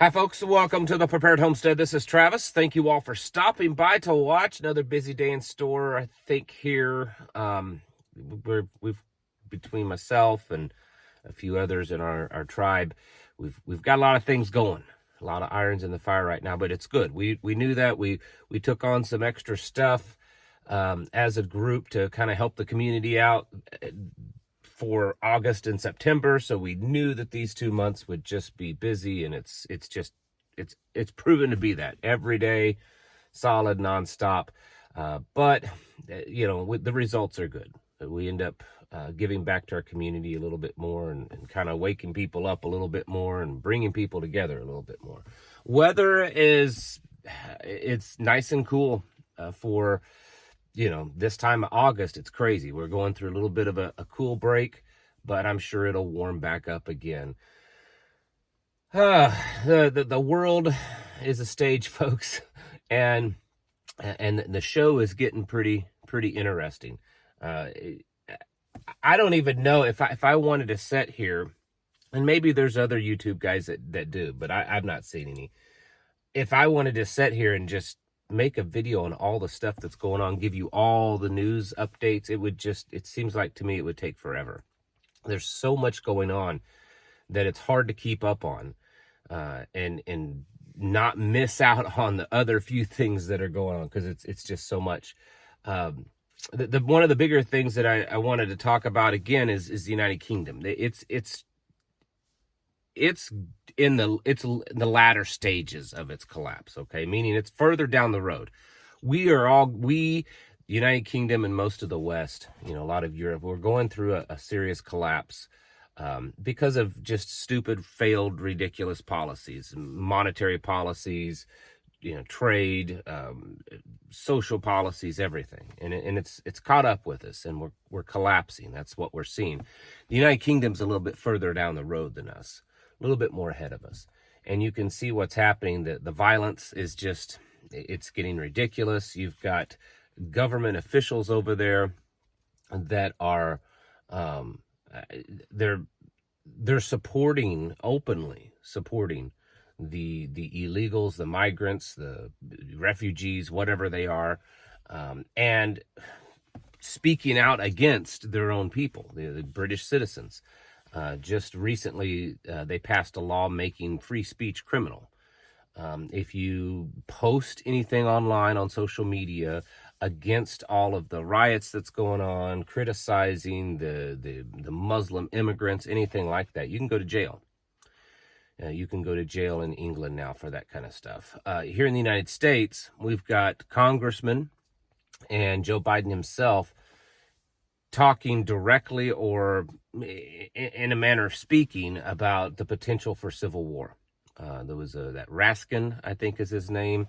Hi, folks. Welcome to the Prepared Homestead. This is Travis. Thank you all for stopping by to watch another busy day in store. I think here we've between myself and a few others in our tribe, we've got a lot of things going, a lot of irons in the fire right now. But it's good. We knew that we took on some extra stuff as a group to kind of help the community out for August and September, so we knew that these 2 months would just be busy, and it's proven to be that every day, solid, nonstop. But the results are good. We end up giving back to our community a little bit more, and kind of waking people up a little bit more, and bringing people together a little bit more. Weather it's nice and cool for this time of August. It's crazy. We're going through a little bit of a cool break, but I'm sure it'll warm back up again. The world is a stage, folks, and the show is getting pretty interesting. I don't even know if I wanted to sit here, and maybe there's other YouTube guys that do, but I've not seen any. If I wanted to sit here and just make a video on all the stuff that's going on, give you all the news updates, it seems like to me it would take forever. There's so much going on that it's hard to keep up on and not miss out on the other few things that are going on, because it's just so much. One of the bigger things that I wanted to talk about again is the United Kingdom. It's in the latter stages of its collapse, okay? Meaning it's further down the road. The United Kingdom and most of the West, a lot of Europe, we're going through a serious collapse because of just stupid, failed, ridiculous policies, monetary policies, trade, social policies, everything. And it's caught up with us, and we're collapsing. That's what we're seeing. The United Kingdom's a little bit further down the road than us, a little bit more ahead of us. And you can see what's happening. The violence is it's getting ridiculous. You've got government officials over there that are, they're openly supporting the illegals, the migrants, the refugees, whatever they are, and speaking out against their own people, the British citizens. Just recently, they passed a law making free speech criminal. If you post anything online on social media against all of the riots that's going on, criticizing the Muslim immigrants, anything like that, you can go to jail. You can go to jail in England now for that kind of stuff. Here in the United States, we've got congressmen and Joe Biden himself talking directly, or in a manner of speaking, about the potential for civil war. There was that Raskin, I think is his name,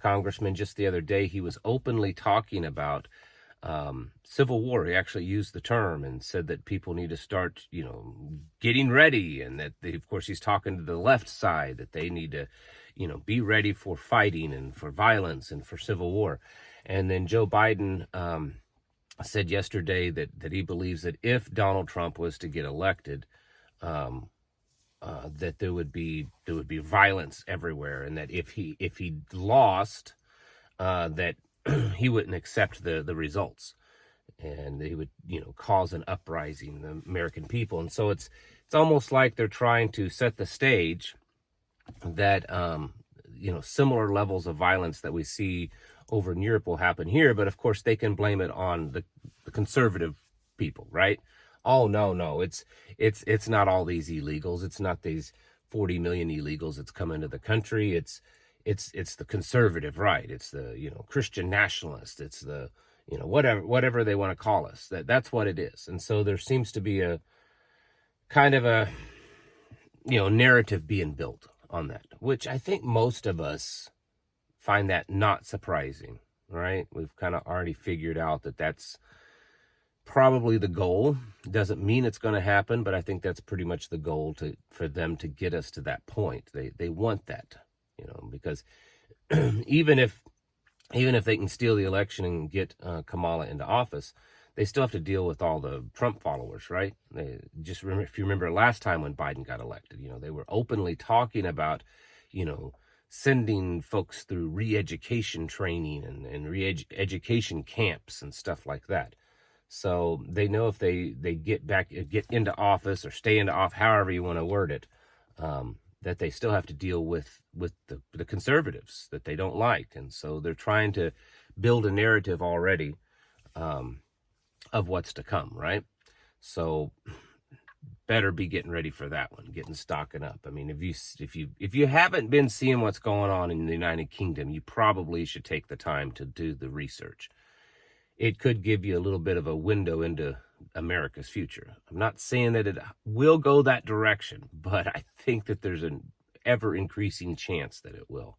congressman, just the other day. He was openly talking about civil war. He actually used the term and said that people need to start, getting ready, and that of course he's talking to the left side, that they need to, be ready for fighting and for violence and for civil war. And then Joe Biden said yesterday that he believes that if Donald Trump was to get elected, that there would be violence everywhere, and that if he lost, that he wouldn't accept the results, and he would cause an uprising in the American people. And so it's almost like they're trying to set the stage that similar levels of violence that we see over in Europe will happen here. But of course they can blame it on the conservative people, right? Oh, no, it's not all these illegals. It's not these 40 million illegals that's come into the country. It's the conservative right. It's the Christian nationalist. It's the whatever they want to call us. That's what it is. And so there seems to be a kind of a narrative being built on that, which I think most of us find that not surprising, right? We've kind of already figured out that that's probably the goal. Doesn't mean it's going to happen, but I think that's pretty much the goal for them to get us to that point. They want that, because even if they can steal the election and get Kamala into office, they still have to deal with all the Trump followers, right? If you remember last time when Biden got elected, they were openly talking about, you know, sending folks through re-education training and re-education camps and stuff like that. So they know if they get into office or stay into office, however you want to word it, that they still have to deal with the conservatives that they don't like. And so they're trying to build a narrative already of what's to come, right? So better be getting ready for that one, getting stocking up. I mean, if you haven't been seeing what's going on in the United Kingdom, you probably should take the time to do the research. It could give you a little bit of a window into America's future. I'm not saying that it will go that direction, but I think that there's an ever increasing chance that it will.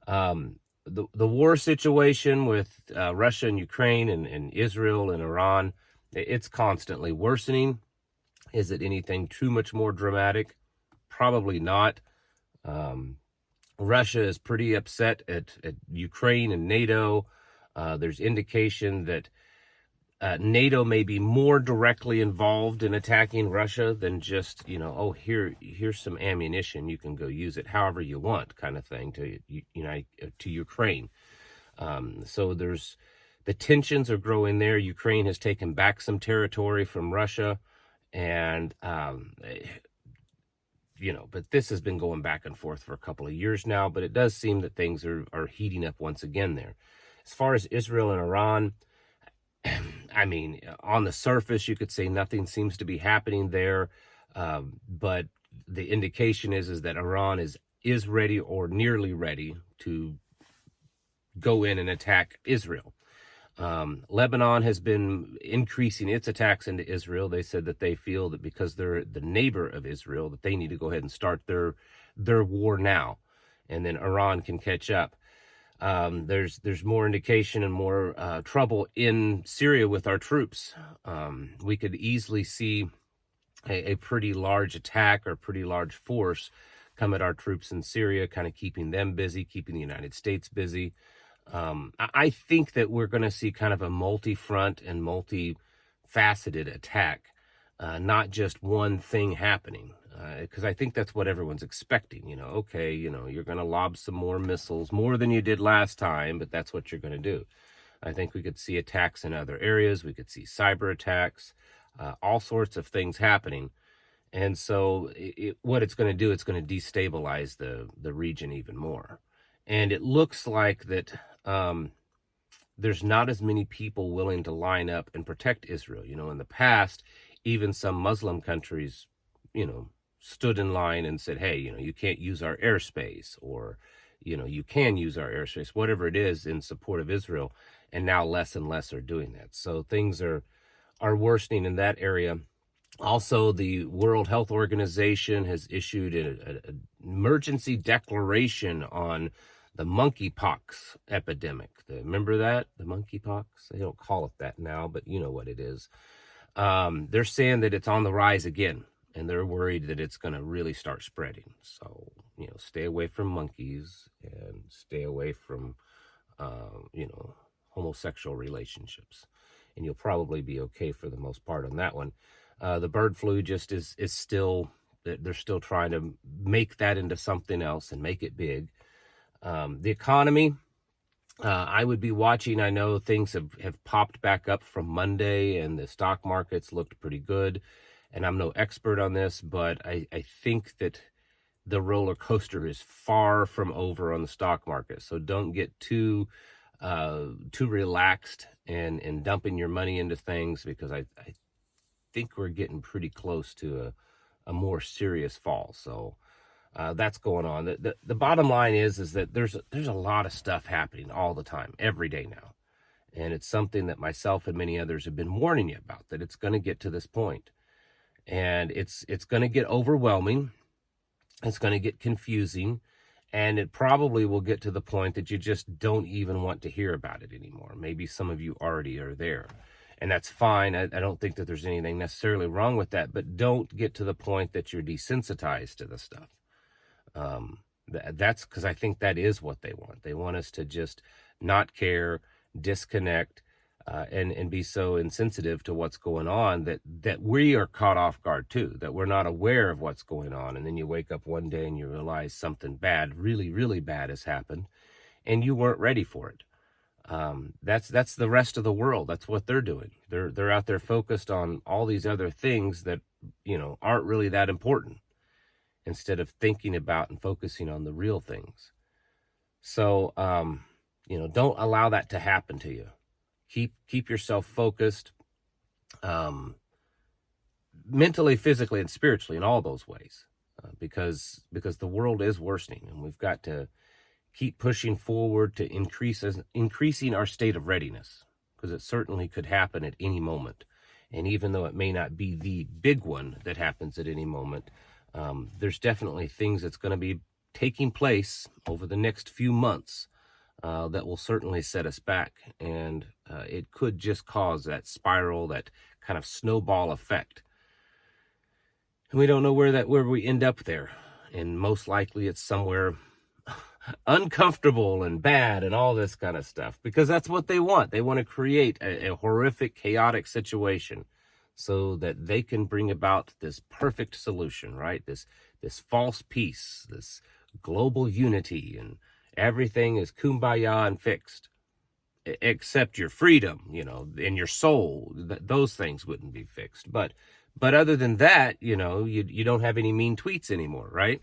The war situation with Russia and Ukraine and Israel and Iran, it's constantly worsening. Is it anything too much more dramatic? Probably not. Russia is pretty upset at Ukraine and NATO. There's indication that NATO may be more directly involved in attacking Russia than just, oh, here's some ammunition, you can go use it however you want, kind of thing to Ukraine. So the tensions are growing there. Ukraine has taken back some territory from Russia, and but this has been going back and forth for a couple of years now. But it does seem that things are heating up once again there. As far as Israel and Iran, I mean, on the surface, you could say nothing seems to be happening there, but the indication is that Iran is ready or nearly ready to go in and attack Israel. Lebanon has been increasing its attacks into Israel. They said that they feel that because they're the neighbor of Israel, that they need to go ahead and start their war now, and then Iran can catch up. There's more indication and more trouble in Syria with our troops. We could easily see a pretty large attack or pretty large force come at our troops in Syria, kind of keeping them busy, keeping the United States busy. I think that we're going to see kind of a multi-front and multi-faceted attack, not just one thing happening, because I think that's what everyone's expecting. Okay, you're going to lob some more missiles, more than you did last time, but that's what you're going to do. I think we could see attacks in other areas. We could see cyber attacks, all sorts of things happening. And so what it's going to do, it's going to destabilize the region even more. And it looks like that there's not as many people willing to line up and protect Israel. In the past, even some Muslim countries, stood in line and said, hey, you can't use our airspace, or, you can use our airspace, whatever it is, in support of Israel. And now less and less are doing that. So things are worsening in that area. Also, the World Health Organization has issued an emergency declaration on the monkeypox epidemic. Remember that? The monkeypox? They don't call it that now, but you know what it is. They're saying that it's on the rise again, and they're worried that it's going to really start spreading. So, stay away from monkeys and stay away from, homosexual relationships. And you'll probably be okay for the most part on that one. The bird flu just is still, they're still trying to make that into something else and make it big. The economy, I would be watching. I know things have popped back up from Monday, and the stock markets looked pretty good. And I'm no expert on this, but I think that the roller coaster is far from over on the stock market. So don't get too relaxed and dumping your money into things, because I think we're getting pretty close to a more serious fall. So that's going on. The bottom line is that there's a lot of stuff happening all the time, every day now. And it's something that myself and many others have been warning you about, that it's going to get to this point. And it's going to get overwhelming. It's going to get confusing. And it probably will get to the point that you just don't even want to hear about it anymore. Maybe some of you already are there. And that's fine. I don't think that there's anything necessarily wrong with that. But don't get to the point that you're desensitized to the stuff. That's because I think that is what they want. They want us to just not care, disconnect, and be so insensitive to what's going on that we are caught off guard too, that we're not aware of what's going on. And then you wake up one day and you realize something bad, really, really bad has happened, and you weren't ready for it. That's the rest of the world. That's what they're doing. They're out there focused on all these other things that, aren't really that important, instead of thinking about and focusing on the real things. So, don't allow that to happen to you. Keep yourself focused, mentally, physically, and spiritually, in all those ways, because the world is worsening, and we've got to keep pushing forward to increasing our state of readiness, because it certainly could happen at any moment. And even though it may not be the big one that happens at any moment, there's definitely things that's going to be taking place over the next few months that will certainly set us back. And it could just cause that spiral, that kind of snowball effect. And we don't know where we end up there. And most likely it's somewhere uncomfortable and bad and all this kind of stuff, because that's what they want. They want to create a horrific, chaotic situation so that they can bring about this perfect solution, right? This false peace, this global unity, and everything is kumbaya and fixed, except your freedom, and your soul. Those things wouldn't be fixed. But other than that, you don't have any mean tweets anymore, right?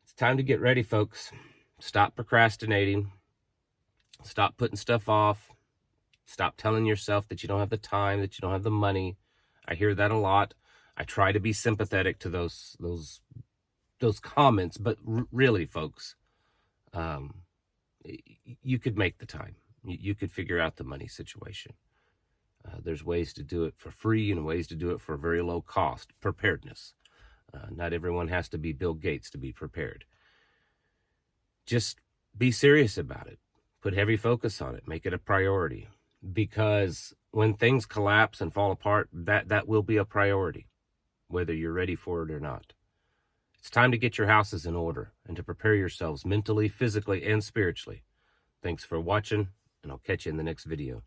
It's time to get ready, folks. Stop procrastinating. Stop putting stuff off. Stop telling yourself that you don't have the time, that you don't have the money. I hear that a lot. I try to be sympathetic to those comments, but really, folks, you could make the time. You could figure out the money situation. There's ways to do it for free and ways to do it for very low cost. Preparedness. Not everyone has to be Bill Gates to be prepared. Just be serious about it. Put heavy focus on it. Make it a priority. Because when things collapse and fall apart, that will be a priority, whether you're ready for it or not. It's time to get your houses in order and to prepare yourselves mentally, physically, and spiritually. Thanks for watching, and I'll catch you in the next video.